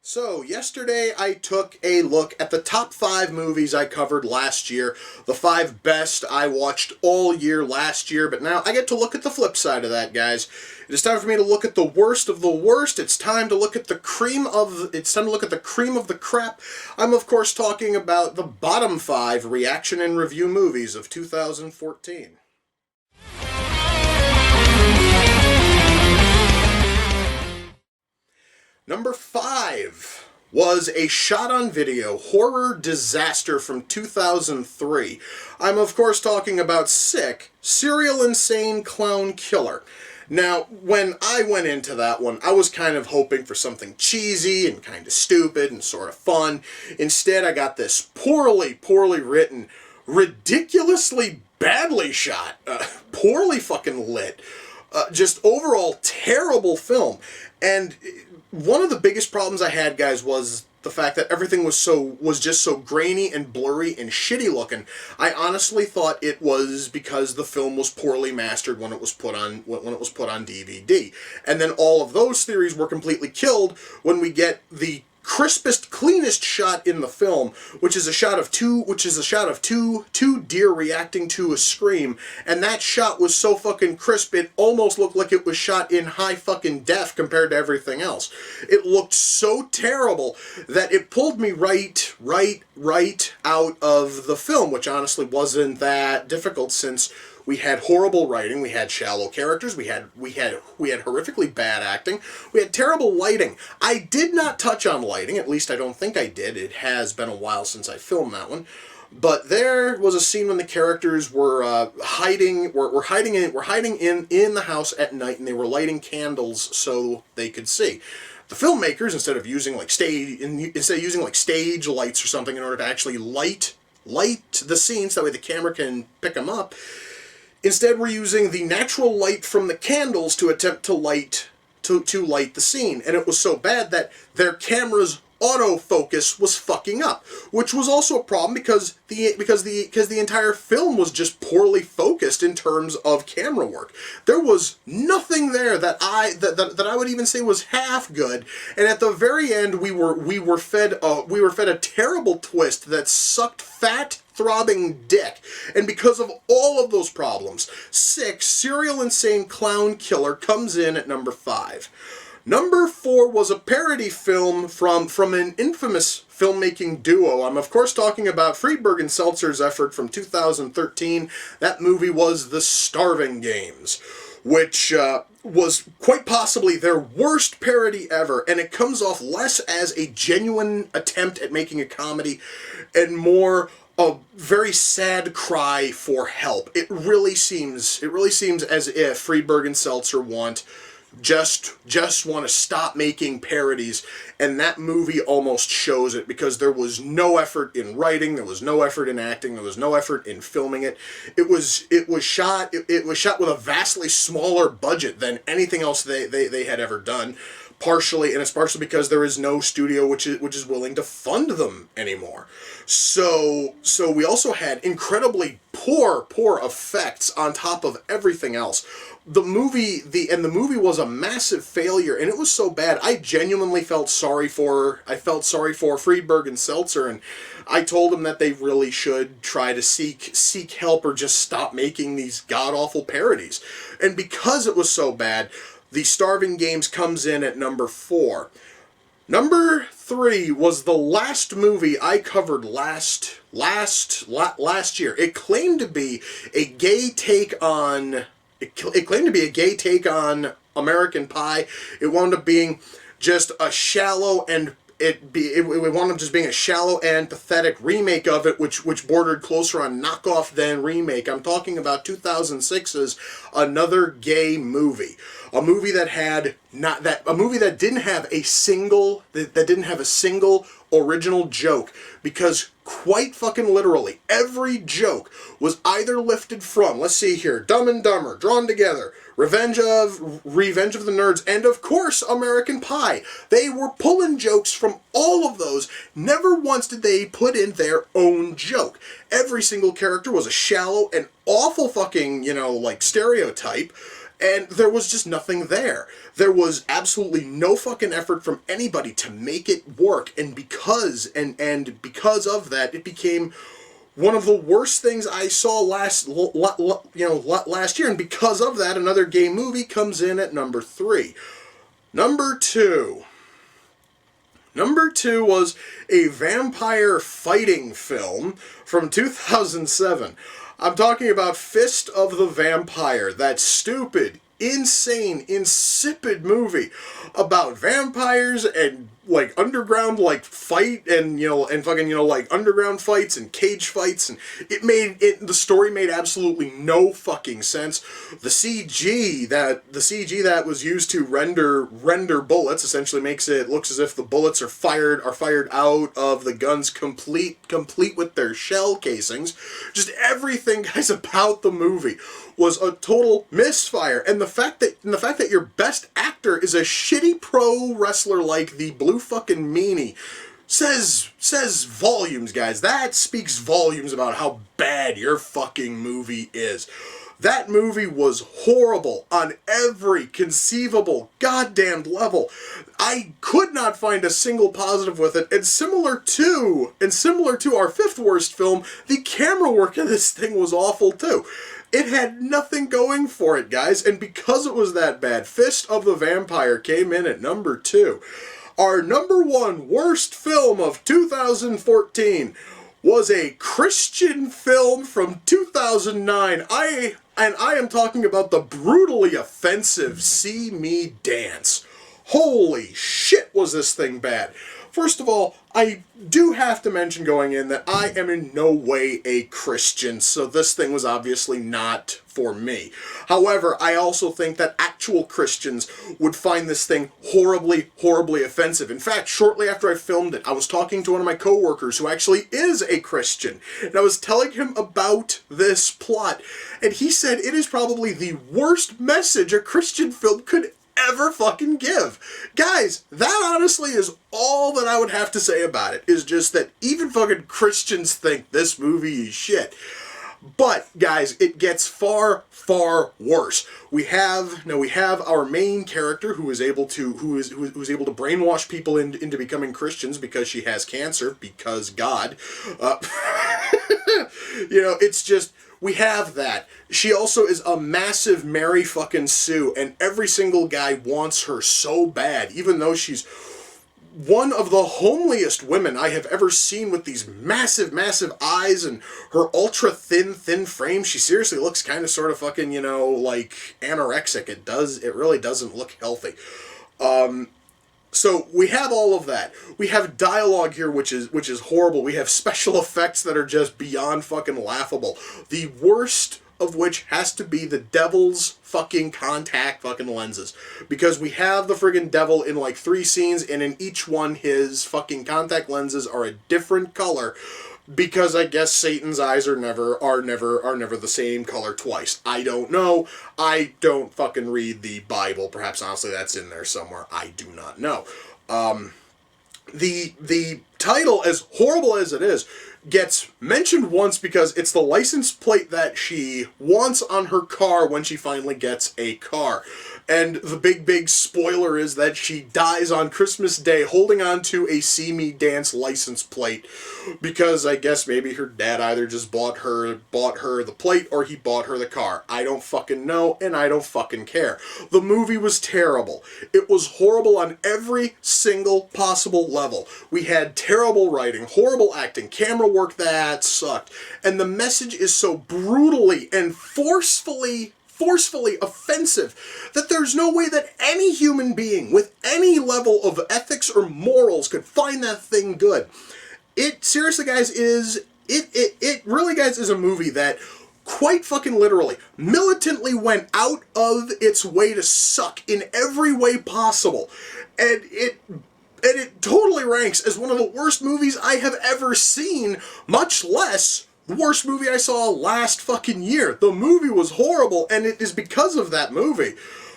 So, yesterday I took a look at the top 5 movies I covered last year, the 5 best I watched all year last year, but now I get to look at the flip side of that, guys. It is time for me to look at the worst of the worst. It's time to look at the cream of the crap. I'm of course talking about the bottom 5 reaction and review movies of 2014. Number 5 was a shot-on-video horror disaster from 2003. I'm of course talking about Sick, Serial Insane Clown Killer. Now, when I went into that one, I was kind of hoping for something cheesy and kind of stupid and sort of fun. Instead, I got this poorly written, ridiculously badly shot, poorly fucking lit, just overall terrible film. And one of the biggest problems I had, guys, was the fact that everything was just so grainy and blurry and shitty looking. I honestly thought it was because the film was poorly mastered when it was put on DVD. And then all of those theories were completely killed when we get the crispest, cleanest shot in the film, which is a shot of two deer reacting to a scream, and that shot was so fucking crisp it almost looked like it was shot in high fucking def compared to everything else. It looked so terrible that it pulled me right out of the film, which honestly wasn't that difficult since we had horrible writing, we had shallow characters, we had horrifically bad acting, we had terrible lighting. I did not touch on lighting, at least I don't think I did. It has been a while since I filmed that one. But there was a scene when the characters were hiding in the house at night, and they were lighting candles so they could see. The filmmakers, instead of using stage lights or something in order to actually light the scenes, that way the camera can pick them up, instead, we're using the natural light from the candles to attempt to light the scene, and it was so bad that their camera's autofocus was fucking up, which was also a problem because the entire film was just poorly focused in terms of camera work. There was nothing there that I would even say was half good, and at the very end we were fed a terrible twist that sucked fat throbbing dick. And because of all of those problems, Sick, Serial Insane Clown Killer comes in at number 5. Number 4 was a parody film from an infamous filmmaking duo. I'm of course talking about Friedberg and Seltzer's effort from 2013. That movie was The Starving Games, which was quite possibly their worst parody ever, and it comes off less as a genuine attempt at making a comedy and more a very sad cry for help. It really seems as if Friedberg and Seltzer just want to stop making parodies, and that movie almost shows it, because there was no effort in writing, there was no effort in acting, there was no effort in filming it. It was shot with a vastly smaller budget than anything else they had ever done. It's partially because there is no studio which is willing to fund them anymore. So we also had incredibly poor effects on top of everything else. The movie was a massive failure, and it was so bad I genuinely felt sorry for Friedberg and Seltzer, and I told them that they really should try to seek help or just stop making these god-awful parodies. And because it was so bad, The Starving Games comes in at number 4. Number 3 was the last movie I covered last year. It claimed to be a gay take on American Pie. It wound up being just a shallow and wound up just being a shallow and pathetic remake of it, which bordered closer on knockoff than remake. I'm talking about 2006's Another Gay Movie. A movie that didn't have a single original joke, because quite fucking literally every joke was either lifted from, let's see here, Dumb and Dumber, Drawn Together, Revenge of the Nerds, and of course American Pie. They were pulling jokes from all of those. Never once did they put in their own joke. Every single character was a shallow and awful fucking, stereotype. And there was just nothing there. There was absolutely no fucking effort from anybody to make it work, and because of that, it became one of the worst things I saw last year, and because of that, another gay movie comes in at number 3. Number 2. Number 2 was a vampire fighting film from 2007. I'm talking about Fist of the Vampire, that stupid, insane, insipid movie about vampires and like underground like fight and fucking like underground fights and cage fights, and the story made absolutely no fucking sense. The CG that was used to render bullets essentially makes it looks as if the bullets are fired out of the guns complete with their shell casings. Just everything, guys, about the movie was a total misfire, and the fact that your best actor is a shitty pro wrestler like the Blue fucking Meanie says volumes, guys. That speaks volumes about how bad your fucking movie is. That movie was horrible on every conceivable goddamn level. I could not find a single positive with it, and similar to our 5th worst film, the camera work in this thing was awful too. It had nothing going for it, guys, and because it was that bad, Fist of the Vampire came in at number 2. Our number 1 worst film of 2014 was a Christian film from 2009. I am talking about the brutally offensive See Me Dance. Holy shit, was this thing bad. First of all, I do have to mention going in that I am in no way a Christian, so this thing was obviously not for me. However, I also think that actual Christians would find this thing horribly, horribly offensive. In fact, shortly after I filmed it, I was talking to one of my coworkers who actually is a Christian, and I was telling him about this plot, and he said it is probably the worst message a Christian film could ever fucking give. Guys, that honestly is all that I would have to say about it, is just that even fucking Christians think this movie is shit. But, guys, it gets far, far worse. We have our main character who is able to brainwash people into becoming Christians because she has cancer, because God. It's just, we have that. She also is a massive Mary fucking Sue, and every single guy wants her so bad, even though she's one of the homeliest women I have ever seen, with these massive, massive eyes and her ultra thin frame. She seriously looks kind of sort of fucking, like anorexic. It really doesn't look healthy. So we have all of that. We have dialogue here which is horrible. We have special effects that are just beyond fucking laughable. The worst of which has to be the devil's fucking contact fucking lenses. Because we have the friggin' devil in like 3 scenes, and in each one his fucking contact lenses are a different color. Because I guess Satan's eyes are never the same color twice. I don't know. I don't fucking read the Bible. Perhaps honestly that's in there somewhere. I do not know. The title, as horrible as it is, gets mentioned once because it's the license plate that she wants on her car when she finally gets a car. And the big spoiler is that she dies on Christmas Day holding on to a See Me Dance license plate, because I guess maybe her dad either just bought her the plate or he bought her the car. I don't fucking know, and I don't fucking care. The movie was terrible. It was horrible on every single possible level. We had terrible writing, horrible acting, camera work that sucked, and the message is so brutally and forcefully offensive that there's no way that any human being with any level of ethics or morals could find that thing good. It seriously, guys, it really, guys, is a movie that quite fucking literally militantly went out of its way to suck in every way possible, and it totally ranks as one of the worst movies I have ever seen, much less the worst movie I saw last fucking year. The movie was horrible, and it is because of that movie.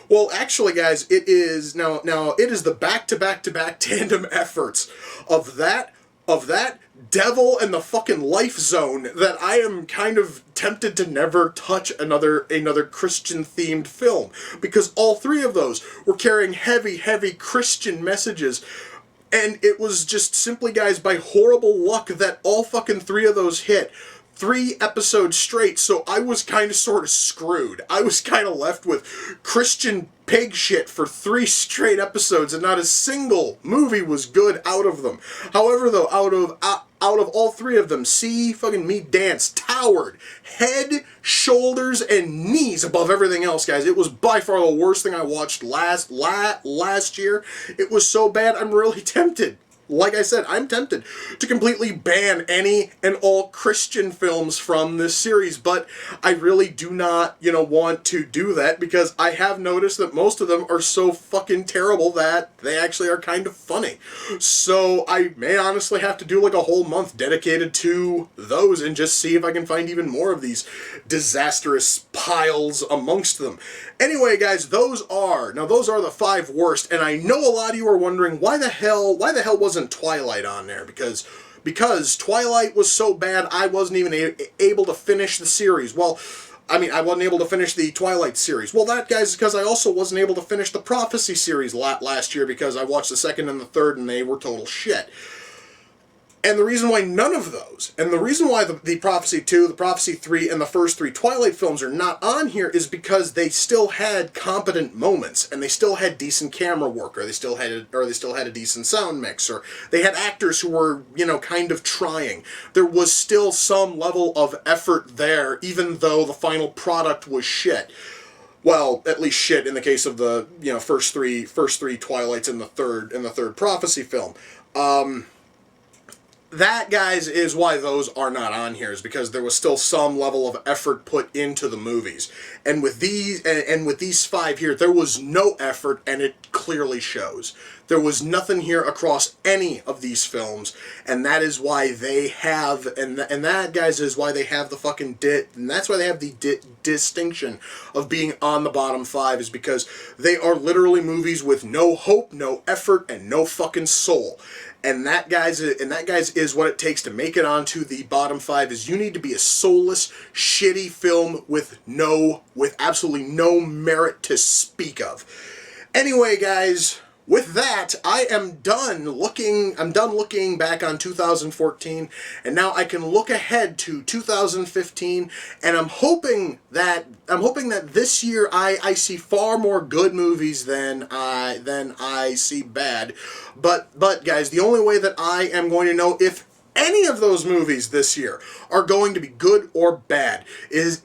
Well, actually, guys, it is now it is the back-to-back-to-back tandem efforts of that of that, Devil, and the fucking Life Zone, that I am kind of tempted to never touch another Christian-themed film, because all three of those were carrying heavy, heavy Christian messages. And it was just simply, guys, by horrible luck that all fucking three of those hit 3 episodes straight, so I was kind of sort of screwed. I was kind of left with Christian pig shit for 3 straight episodes, and not a single movie was good out of them. However, though, out of all 3 of them, See Fucking Me Dance towered head, shoulders, and knees above everything else, guys. It was by far the worst thing I watched last year. It was so bad, I'm really tempted. Like I said, I'm tempted to completely ban any and all Christian films from this series, but I really do not, want to do that, because I have noticed that most of them are so fucking terrible that they actually are kind of funny. So I may honestly have to do like a whole month dedicated to those and just see if I can find even more of these disastrous piles amongst them. Anyway, guys, those are the 5 worst, and I know a lot of you are wondering why the hell wasn't Twilight on there, because Twilight was so bad I wasn't even able to finish the series. Well, I mean, I wasn't able to finish the Twilight series. Well, that, guys, is because I also wasn't able to finish the Prophecy series last year, because I watched the 2nd and the 3rd and they were total shit. And the reason why none of those, and the reason why the Prophecy 2, the Prophecy 3, and the first 3 Twilight films are not on here is because they still had competent moments, and they still had decent camera work, or they still had a decent sound mix, or they had actors who were, kind of trying. There was still some level of effort there, even though the final product was shit. Well, at least shit in the case of the, first three Twilights and the third Prophecy film. That, guys, is why those are not on here, is because there was still some level of effort put into the movies. And with these 5 here, there was no effort, and it clearly shows. There was nothing here across any of these films, and that is why they have, and that, guys, is why they have the fucking and that's why they have the distinction of being on the bottom 5, is because they are literally movies with no hope, no effort, and no fucking soul. And that, guys, is what it takes to make it onto the bottom 5, is you need to be a soulless, shitty film with absolutely no merit to speak of. Anyway, guys, with that, I'm done looking back on 2014, and now I can look ahead to 2015, and I'm hoping that this year I see far more good movies than I see bad. But guys, the only way that I am going to know if any of those movies this year are going to be good or bad is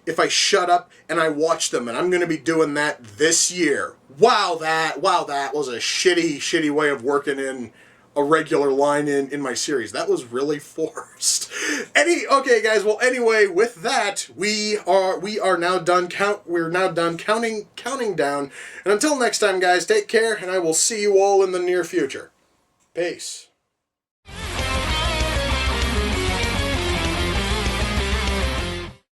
if I shut up and I watch them, and I'm going to be doing that this year. Wow, that was a shitty way of working in a regular line in my series. That was really forced. Okay, guys. Well, anyway, with that, we are now done. We're now done counting down. And until next time, guys, take care, and I will see you all in the near future. Peace.